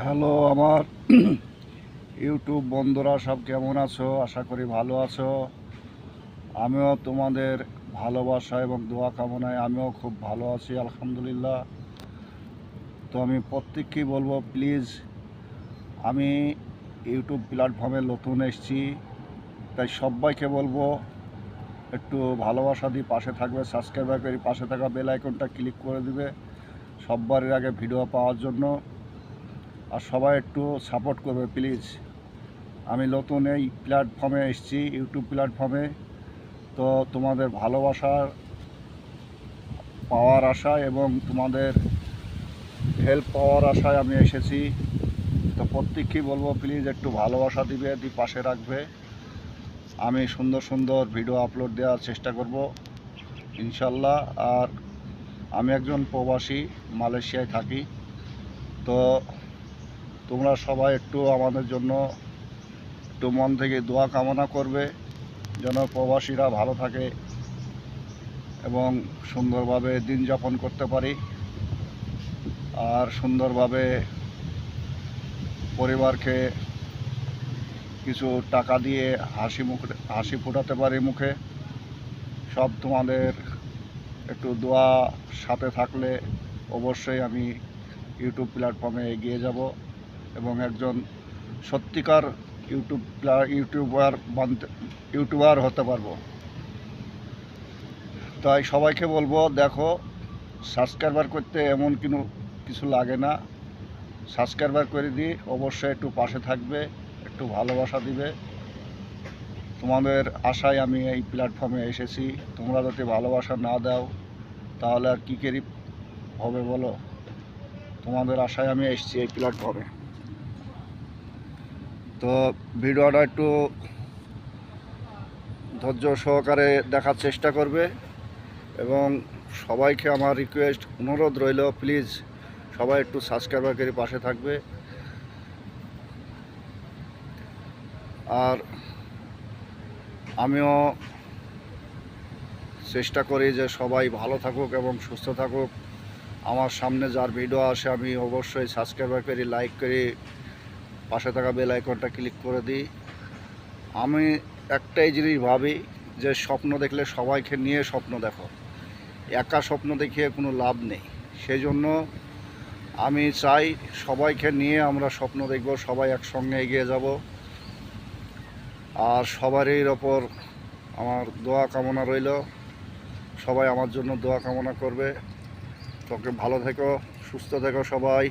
Hello আমার YouTube বন্ধুরা, সব কেমন আছো? আশা করি ভালো আছো। আমিও তোমাদের ভালোবাসা এবং দোয়া কামনায় আমিও খুব ভালো আছি, আলহামদুলিল্লাহ। তো আমি প্রত্যেককেই বলবো, প্লিজ, আমি ইউটিউব প্ল্যাটফর্মে নতুন এসেছি, তাই সবাইকে বলবো একটু ভালোবাসা দিয়ে পাশে থাকবে, সাবস্ক্রাইব করে পাশে থাকা বেল আইকনটা ক্লিক করে দিবে সবার আগে ভিডিও পাওয়ার জন্য। আর সবাই একটু সাপোর্ট করবে প্লিজ। আমি নতুন এই প্ল্যাটফর্মে এসেছি, ইউটিউব প্ল্যাটফর্মে। তো তোমাদের ভালোবাসার পাওয়ার আশায় এবং তোমাদের হেল্প পাওয়ার আশায় আমি এসেছি। তো প্রত্যেককেই বলবো, প্লিজ একটু ভালোবাসা দিবে, পাশে রাখবে। আমি সুন্দর সুন্দর ভিডিও আপলোড দেওয়ার চেষ্টা করব ইনশাল্লাহ। আর আমি একজন প্রবাসী, মালয়েশিয়ায় থাকি। তো তোমরা সবাই একটু আমাদের জন্য একটু মন থেকে দোয়া কামনা করবে, যেন প্রবাসীরা ভালো থাকে এবং সুন্দরভাবে দিন যাপন করতে পারি, আর সুন্দরভাবে পরিবারকে কিছু টাকা দিয়ে হাসি ফোটাতে পারি মুখে। সব তোমাদের একটু দোয়া সাথে থাকলে অবশ্যই আমি ইউটিউব প্ল্যাটফর্মে এগিয়ে যাব এবং একজন সত্যিকার ইউটিউবার হতে পারবো। তাই সবাইকে বলবো, দেখো, সাবস্ক্রাইবার করতে এমন কিছু লাগে না। সাবস্ক্রাইবার করে দিই, অবশ্যই একটু পাশে থাকবে, একটু ভালোবাসা দিবে। তোমাদের আশায় আমি এই প্ল্যাটফর্মে এসেছি। তোমরা যদি ভালোবাসা না দাও তাহলে আর কী করি হবে বলো? তোমাদের আশায় আমি এসেছি এই প্ল্যাটফর্মে। তো ভিডিওটা একটু ধৈর্য সহকারে দেখার চেষ্টা করবে এবং সবাইকে আমার রিকোয়েস্ট, অনুরোধ রইল, প্লিজ সবাই একটু সাবস্ক্রাইব করে পাশে থাকবে। আর আমিও চেষ্টা করি যে সবাই ভালো থাকুক এবং সুস্থ থাকুক। আমার সামনে যার ভিডিও আসে আমি অবশ্যই সাবস্ক্রাইব করি, লাইক করি, পাশে থাকা বেল আইকনটা ক্লিক করে দিই। আমি একটাই জিনিস ভাবি যে স্বপ্ন দেখলে সবাইকে নিয়ে স্বপ্ন দেখো, একা স্বপ্ন দেখিয়ে কোনো লাভ নেই। সেই জন্য আমি চাই সবাইকে নিয়ে আমরা স্বপ্ন দেখব, সবাই একসঙ্গে এগিয়ে যাব। আর সবারই ওপর আমার দোয়া কামনা রইল, সবাই আমার জন্য দোয়া কামনা করবে। তোকে ভালো থেকো, সুস্থ থেকো সবাই।